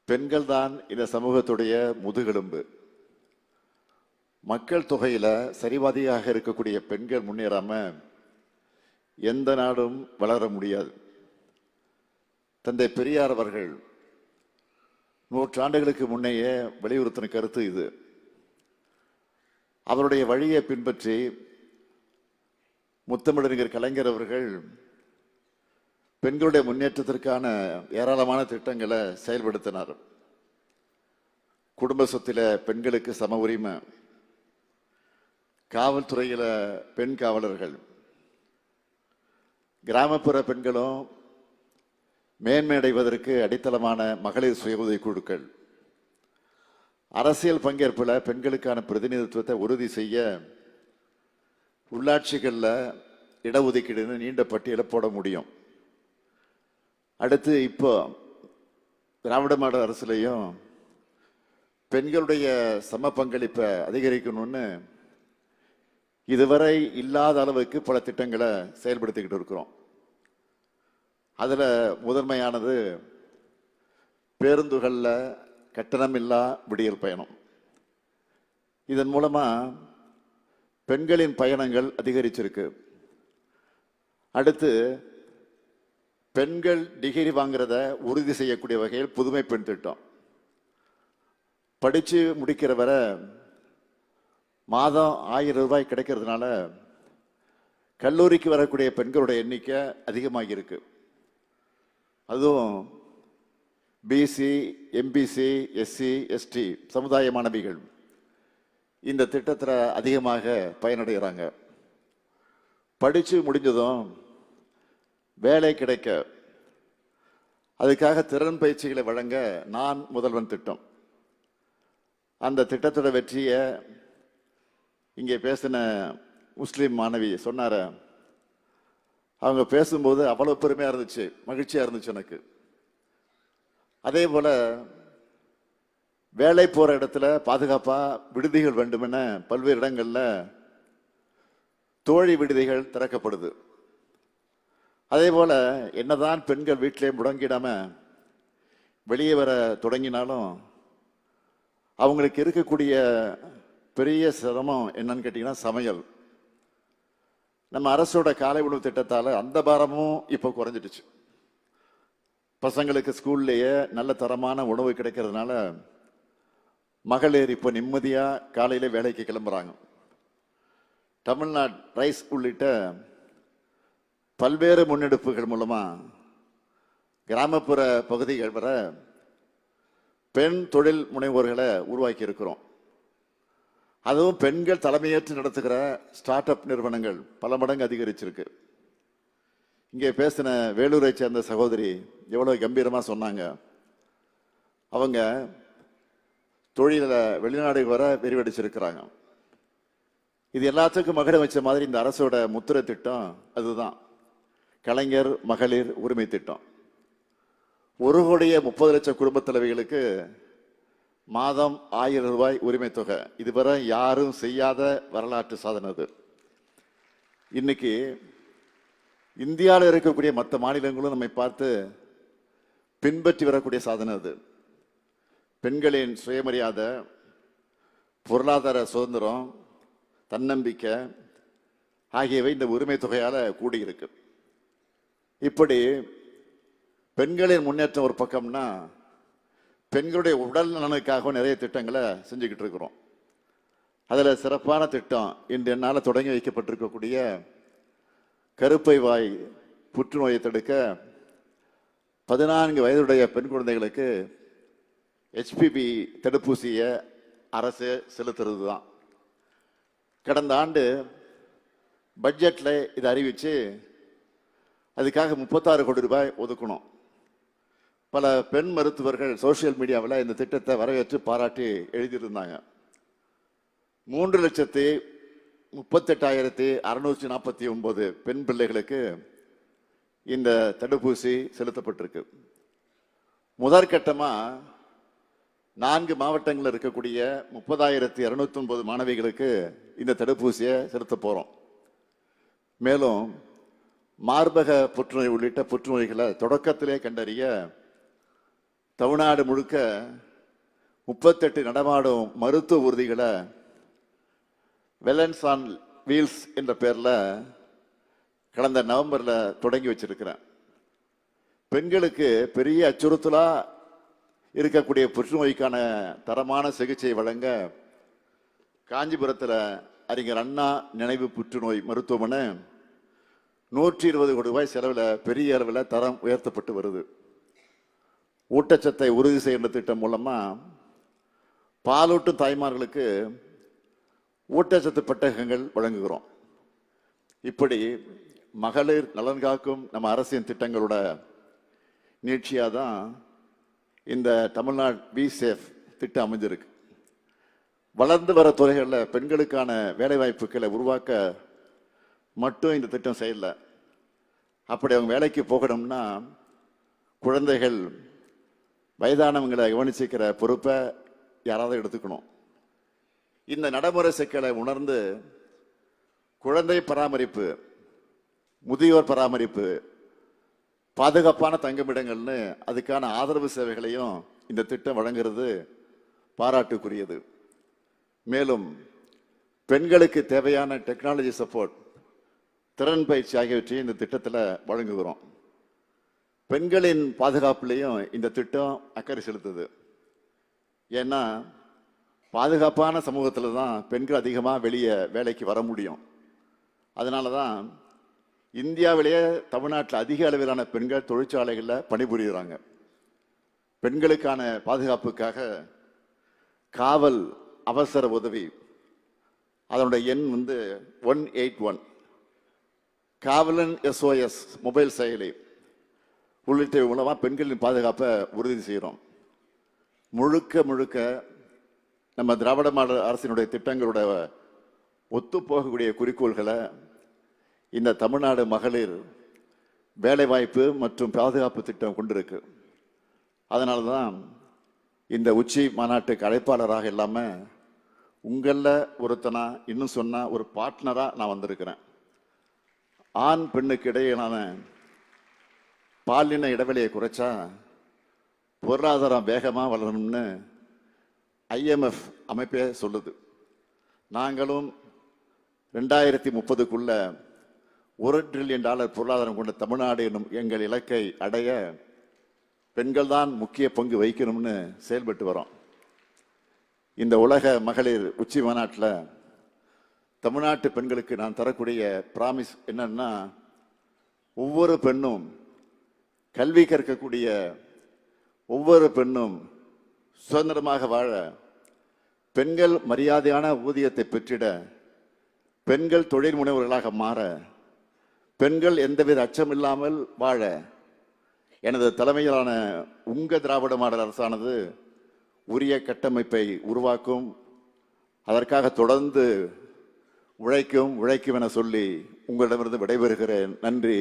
பெண்கள் தான் இந்த சமூகத்துடைய முதுகெலும்பு. மக்கள் தொகையில சரிவாதியாக இருக்கக்கூடிய பெண்கள் முன்னேறாம எந்த நாடும் வளர முடியாது. தந்தை பெரியார் அவர்கள் நூற்றாண்டுகளுக்கு முன்னையே வலியுறுத்தின கருத்து இது. அவருடைய வழியை பின்பற்றி முத்தமிழறிஞர் கலைஞர் அவர்கள் பெண்களுடைய முன்னேற்றத்திற்கான ஏராளமான திட்டங்களை செயல்படுத்தினார். குடும்ப சொத்தில பெண்களுக்கு சம உரிமை, காவல்துறையில பெண் காவலர்கள், கிராமப்புற பெண்களும் மேன்மையடைவதற்கு அடித்தளமான மகளிர் சுய உதவி குழுக்கள், அரசியல் பங்கேற்பில் பெண்களுக்கான பிரதிநிதித்துவத்தை உறுதி செய்ய உள்ளாட்சிகளில் இடஒதுக்கீடுன்னு நீண்ட பட்டியலை போட முடியும். அடுத்து இப்போ திராவிட மாடல் அரசுலையும் பெண்களுடைய சம பங்களிப்பை அதிகரிக்கணும்னு இதுவரை இல்லாத அளவுக்கு பல திட்டங்களை செயல்படுத்திக்கிட்டு இருக்கிறோம். அதில் முதன்மையானது பேருந்துகளில் கட்டணமில்லா விடியல் பயணம். இதன் மூலமா பெண்களின் பயணங்கள் அதிகரிச்சிருக்கு. அடுத்து பெண்கள் டிகிரி வாங்குறத உறுதி செய்யக்கூடிய வகையில் புதுமை பெண் திட்டம். படிச்சு முடிக்கிற வரை மாதம் 1000 ரூபாய் கிடைக்கிறதுனால கல்லூரிக்கு வரக்கூடிய பெண்களுடைய எண்ணிக்கை அதிகமாகி இருக்கு. அதுவும் பிசி, எம்பிசி, எஸ்சி, எஸ்டி சமுதாய மாணவிகள் இந்த திட்டத்தில் அதிகமாக பயனடைகிறாங்க. படிச்சு முடிஞ்சதும் வேலை கிடைக்க அதுக்காக திறன் பயிற்சிகளை வழங்க நான் முதல்வன் திட்டம். அந்த திட்டத்தோட வெற்றியை இங்கே பேசின முஸ்லீம் மாணவி சொன்னார. அவங்க பேசும்போது அவ்வளவு பெருமையா இருந்துச்சு, மகிழ்ச்சியா இருந்துச்சு எனக்கு. அதே போல வேலை போற இடத்துல பாதுகாப்பா விடுதிகள் வேண்டுமென பல்வேறு இடங்கள்ல தோழி விடுதிகள் திறக்கப்படுது. அதே போல என்னதான் பெண்கள் வீட்டிலே முடங்கிடாம வெளியே வர தொடங்கினாலும் அவங்களுக்கு இருக்கக்கூடிய பெரிய சிரமம் என்னன்னு கேட்டீங்கன்னா சமையல். நம்ம அரசோட காலை உணவு திட்டத்தால அந்த பாரமும் இப்போ குறைஞ்சிடுச்சு. பசங்களுக்கு ஸ்கூல்லேயே நல்ல தரமான உணவு கிடைக்கிறதுனால மகளிர் இப்போ நிம்மதியா காலையில வேலைக்கு கிளம்புறாங்க. தமிழ்நாடு ரைஸ் உள்ளிட்ட பல்வேறு முன்னெடுப்புகள் மூலமா கிராமப்புற பகுதிகள் வர பெண் தொழில் முனைவோர்களை உருவாக்கி இருக்கிறோம். அதுவும் பெண்கள் தலைமையேற்று நடத்துகிற ஸ்டார்ட் அப் நிறுவனங்கள் பல மடங்கு அதிகரிச்சிருக்கு. இங்கே பேசின வேலூரை சேர்ந்த சகோதரி எவ்வளவு கம்பீரமா சொன்னாங்க. அவங்க தொழில வெளிநாடு வர விரிவடைச்சிருக்கிறாங்க. இது எல்லாத்துக்கும் மகிழ வச்ச மாதிரி இந்த அரசோட முத்திரை திட்டம் அதுதான் கலைஞர் மகளிர் உரிமை திட்டம். 1,30,00,000 குடும்ப தலைவிகளுக்கு மாதம் 1000 ரூபாய் உரிமை தொகை. இதுவரை யாரும் செய்யாத வரலாற்று சாதனை அது. இன்னைக்கு இந்தியாவில் இருக்கக்கூடிய மற்ற மாநிலங்களும் நம்மை பார்த்து பின்பற்றி வரக்கூடிய சாதனை அது. பெண்களின் சுயமரியாதை, பொருளாதார சுதந்திரம், தன்னம்பிக்கை ஆகியவை இந்த உரிமை தொகையால கூடியிருக்கு. இப்படி பெண்களின் முன்னேற்றம் ஒரு பக்கம்னா பெண்களுடைய உடல் நலனுக்காக நிறைய திட்டங்களை செஞ்சுக்கிட்டு இருக்கிறோம். அதில் சிறப்பான திட்டம் இன்று என்னால் தொடங்கி வைக்கப்பட்டிருக்கக்கூடிய கருப்பை வாய் புற்றுநோயை தடுக்க 14 வயதுடைய பெண் குழந்தைகளுக்கு HPV தடுப்பூசியை அரசு செலுத்துறது தான். கடந்த ஆண்டு பட்ஜெட்ல இதை அறிவிச்சு அதுக்காக 36 கோடி ரூபாய் ஒதுக்கணும். பல பெண் மருத்துவர்கள் சோசியல் மீடியாவில் இந்த திட்டத்தை வரவேற்று பாராட்டி எழுதியிருந்தாங்க. 3,38,649 பெண் பிள்ளைகளுக்கு இந்த தடுப்பூசி செலுத்தப்பட்டிருக்கு. முதற்கட்டமா 4 மாவட்டங்களில் இருக்கக்கூடிய 30,209 மாணவிகளுக்கு இந்த தடுப்பூசியை செலுத்த போறோம். மேலும் மார்பக புற்றுநோய் உள்ளிட்ட புற்றுநோய்களை தொடக்கத்திலே கண்டறிய தமிழ்நாடு முழுக்க 38 நடமாடும் மருத்துவ ஊர்திகளை வெலன்ஸ் ஆன் வீல்ஸ் என்ற பேர்ல கடந்த நவம்பர்ல தொடங்கி வச்சிருக்கிறேன். பெண்களுக்கு பெரிய அச்சுறுத்தலா இருக்கக்கூடிய புற்றுநோய்க்கான தரமான சிகிச்சை வழங்க காஞ்சிபுரத்தில் அறிஞர் அண்ணா நினைவு புற்றுநோய் மருத்துவமனை 120 கோடி ரூபாய் செலவில் பெரிய அளவில் தரம் உயர்த்தப்பட்டு வருது. ஊட்டச்சத்தை உறுதி செய்கிற திட்டம் மூலமா பாலூட்டும் தாய்மார்களுக்கு ஊட்டச்சத்து பெட்டகங்கள் வழங்குகிறோம். இப்படி மகளிர் நலன் காக்கும் நம்ம அரசின் திட்டங்களோட நீட்சியாக தான் இந்த தமிழ்நாடு பி சேஃப் திட்டம் அமைஞ்சிருக்கு. வளர்ந்து வர துறைகளில் பெண்களுக்கான வேலைவாய்ப்புகளை உருவாக்க மட்டும் இந்த திட்டம் செய்யல. அப்படி அவங்க வேலைக்கு போகணும்னா குழந்தைகள் வயதானவங்களை கவனிச்சிக்கிற பொறுப்பை யாராவது எடுத்துக்கணும். இந்த நடைமுறை சிக்கலை உணர்ந்து குழந்தை பராமரிப்பு, முதியோர் பராமரிப்பு, பாதுகாப்பான தங்குமிடங்கள்னு அதுக்கான ஆதரவு சேவைகளையும் இந்த திட்டம் வழங்குறது பாராட்டுக்குரியது. மேலும் பெண்களுக்கு தேவையான டெக்னாலஜி சப்போர்ட், திறன் பயிற்சி ஆகியவற்றையும் இந்த திட்டத்தில் வழங்குகிறோம். பெண்களின் பாதுகாப்புலையும் இந்த திட்டம் அக்கறை செலுத்துது. ஏன்னா பாதுகாப்பான சமூகத்தில் தான் பெண்கள் அதிகமாக வெளியே வேலைக்கு வர முடியும். அதனால தான் இந்தியாவிலேயே தமிழ்நாட்டில் அதிக அளவிலான பெண்கள் தொழிற்சாலைகளில் பணிபுரிகிறாங்க. பெண்களுக்கான பாதுகாப்புக்காக காவல் அவசர உதவி, அதனுடைய எண் 181, காவலன் SOS மொபைல் செயலி உள்ளிட்ட மூலமாக பெண்களின் பாதுகாப்பை உறுதி செய்கிறோம். முழுக்க நம்ம திராவிட மாடல் அரசினுடைய திட்டங்களோட ஒத்துப்போகக்கூடிய குறிக்கோள்களை இந்த தமிழ்நாடு மகளிர் வேலைவாய்ப்பு மற்றும் பாதுகாப்பு திட்டம் கொண்டிருக்கு. அதனால தான் இந்த உச்சி மாநாட்டுக்கு அழைப்பாளராக இல்லாமல் உங்களில் ஒருத்தனா, இன்னும் சொன்னால் ஒரு பார்ட்னராக நான் வந்திருக்கிறேன். ஆண் பெண்ணுக்கு இடையிலான பாலின இடைவெளியை குறைச்சா பொருளாதாரம் வேகமாக வளரணும்னு IMF அமைப்பே சொல்லுது. நாங்களும் 2030க்குள்ள $1 டிரில்லியன் பொருளாதாரம் கொண்ட தமிழ்நாடு என்னும் எங்கள் இலக்கை அடைய பெண்கள் தான் முக்கிய பங்கு வகிக்கணும்னு செயல்பட்டு வரோம். இந்த உலக மகளிர் உச்சி மாநாட்டில் தமிழ்நாட்டு பெண்களுக்கு நான் தரக்கூடிய பிராமிஸ் என்னன்னா, ஒவ்வொரு பெண்ணும் கல்வி கற்கக்கூடிய ஒவ்வொரு பெண்ணும் சுதந்திரமாக வாழ, பெண்கள் மரியாதையான ஊதியத்தை பெற்றிட, பெண்கள் தொழில் முனைவர்களாக மாற, பெண்கள் எந்தவித அச்சமில்லாமல் வாழ எனது தலைமையிலான உங்க திராவிட மாடல் அரசானது உரிய கட்டமைப்பை உருவாக்கும். அதற்காக தொடர்ந்து உழைக்கும் என சொல்லி உங்களிடமிருந்து விடைபெறுகிறேன். நன்றி.